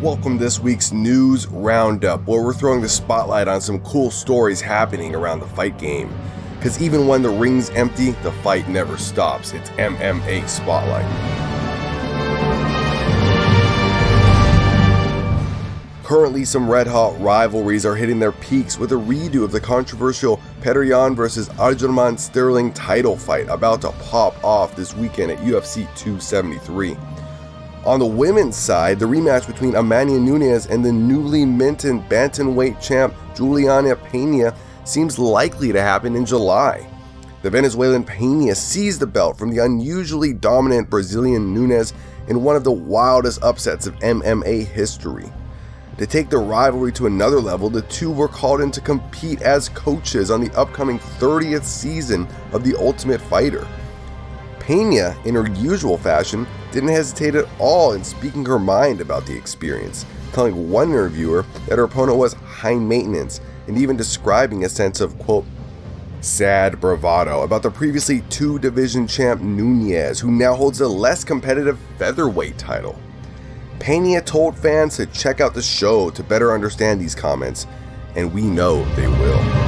Welcome to this week's News Roundup, where we're throwing the spotlight on some cool stories happening around the fight game. Because even when the ring's empty, the fight never stops. It's MMA Spotlight. Currently, some red-hot rivalries are hitting their peaks with a redo of the controversial Petr Yan vs. Aljamain Sterling title fight about to pop off this weekend at UFC 273. On the women's side, the rematch between Amanda Nunes and the newly minted bantamweight champ Juliana Pena seems likely to happen in July. The Venezuelan Pena seized the belt from the unusually dominant Brazilian Nunes in one of the wildest upsets of MMA history. To take the rivalry to another level, the two were called in to compete as coaches on the upcoming 30th season of The Ultimate Fighter. Pena, in her usual fashion, didn't hesitate at all in speaking her mind about the experience, telling one interviewer that her opponent was high maintenance and even describing a sense of, quote, sad bravado about the previously two-division champ Nunes, who now holds a less competitive featherweight title. Pena told fans to check out the show to better understand these comments, and we know they will.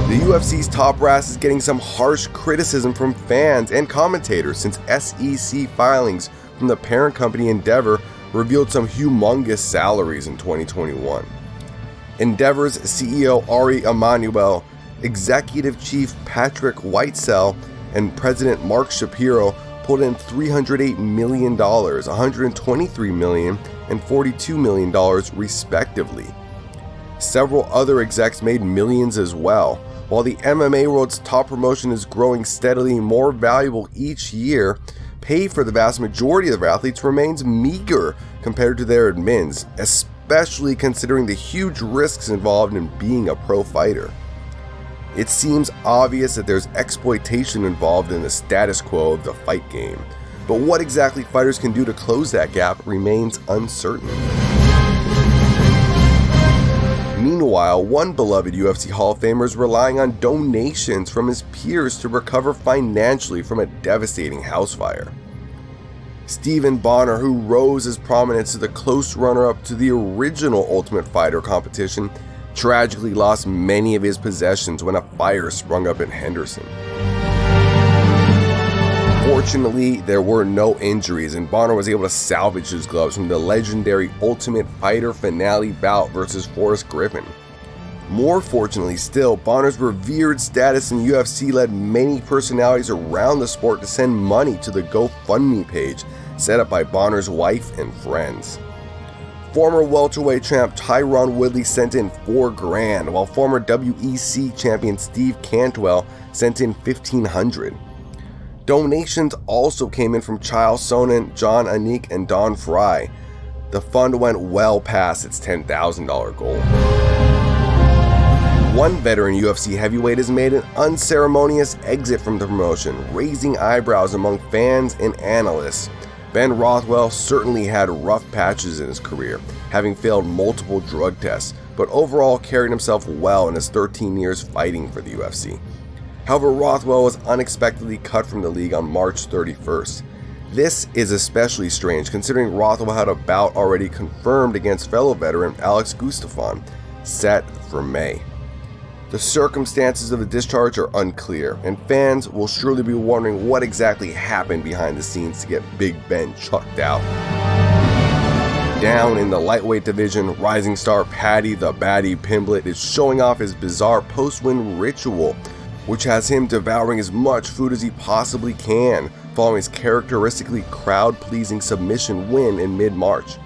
The UFC's top brass is getting some harsh criticism from fans and commentators since SEC filings from the parent company Endeavor revealed some humongous salaries in 2021. Endeavor's CEO Ari Emanuel, Executive Chief Patrick Whitesell, and President Mark Shapiro pulled in $308 million, $123 million, and $42 million respectively. Several other execs made millions as well. While the MMA world's top promotion is growing steadily more valuable each year, pay for the vast majority of their athletes remains meager compared to their admins, especially considering the huge risks involved in being a pro fighter. It seems obvious that there's exploitation involved in the status quo of the fight game, but what exactly fighters can do to close that gap remains uncertain. Meanwhile, one beloved UFC Hall of Famer is relying on donations from his peers to recover financially from a devastating house fire. Stephan Bonnar, who rose his prominence as the close runner-up to the original Ultimate Fighter competition, tragically lost many of his possessions when a fire sprung up in Henderson. Fortunately, there were no injuries, and Bonnar was able to salvage his gloves from the legendary Ultimate Fighter finale bout versus Forrest Griffin. More fortunately still, Bonnar's revered status in UFC led many personalities around the sport to send money to the GoFundMe page set up by Bonnar's wife and friends. Former welterweight champ Tyron Woodley sent in $4,000, while former WEC champion Steve Cantwell sent in $1,500. Donations also came in from Chael Sonnen, John Anik, and Don Fry. The fund went well past its $10,000 goal. One veteran UFC heavyweight has made an unceremonious exit from the promotion, raising eyebrows among fans and analysts. Ben Rothwell certainly had rough patches in his career, having failed multiple drug tests, but overall carried himself well in his 13 years fighting for the UFC. However, Rothwell was unexpectedly cut from the league on March 31st. This is especially strange considering Rothwell had a bout already confirmed against fellow veteran Alex Gustafsson, set for May. The circumstances of the discharge are unclear, and fans will surely be wondering what exactly happened behind the scenes to get Big Ben chucked out. Down in the lightweight division, rising star Paddy the Baddy Pimblett is showing off his bizarre post-win ritual, which has him devouring as much food as he possibly can, following his characteristically crowd-pleasing submission win in mid-March.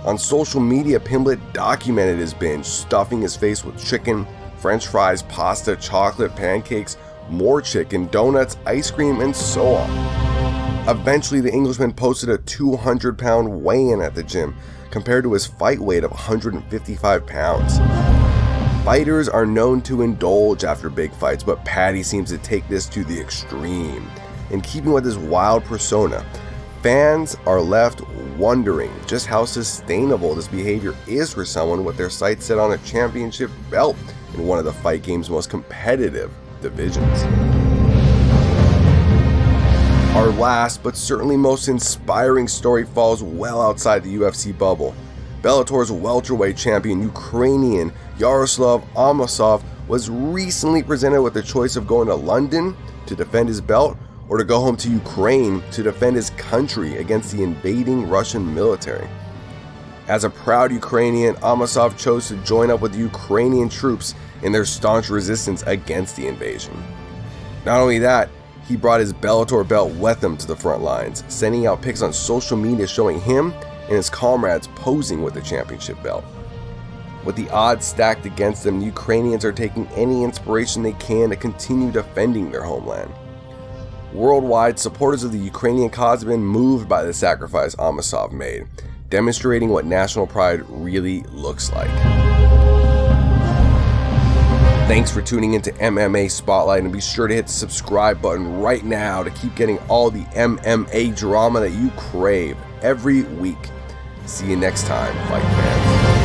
On social media, Pimblett documented his binge, stuffing his face with chicken, French fries, pasta, chocolate, pancakes, more chicken, donuts, ice cream, and so on. Eventually, the Englishman posted a 200-pound weigh-in at the gym, compared to his fight weight of 155 pounds. Fighters are known to indulge after big fights, but Paddy seems to take this to the extreme. In keeping with his wild persona, fans are left wondering just how sustainable this behavior is for someone with their sights set on a championship belt in one of the fight game's most competitive divisions. Our last, but certainly most inspiring story falls well outside the UFC bubble. Bellator's welterweight champion Ukrainian Yaroslav Amosov was recently presented with the choice of going to London to defend his belt or to go home to Ukraine to defend his country against the invading Russian military. As a proud Ukrainian, Amosov chose to join up with the Ukrainian troops in their staunch resistance against the invasion. Not only that, he brought his Bellator belt with him to the front lines, sending out pics on social media showing him and his comrades posing with the championship belt. With the odds stacked against them, the Ukrainians are taking any inspiration they can to continue defending their homeland. Worldwide, supporters of the Ukrainian cause have been moved by the sacrifice Amosov made, demonstrating what national pride really looks like. Thanks for tuning into MMA Spotlight, and be sure to hit the subscribe button right now to keep getting all the MMA drama that you crave every week. See you next time, fight fans.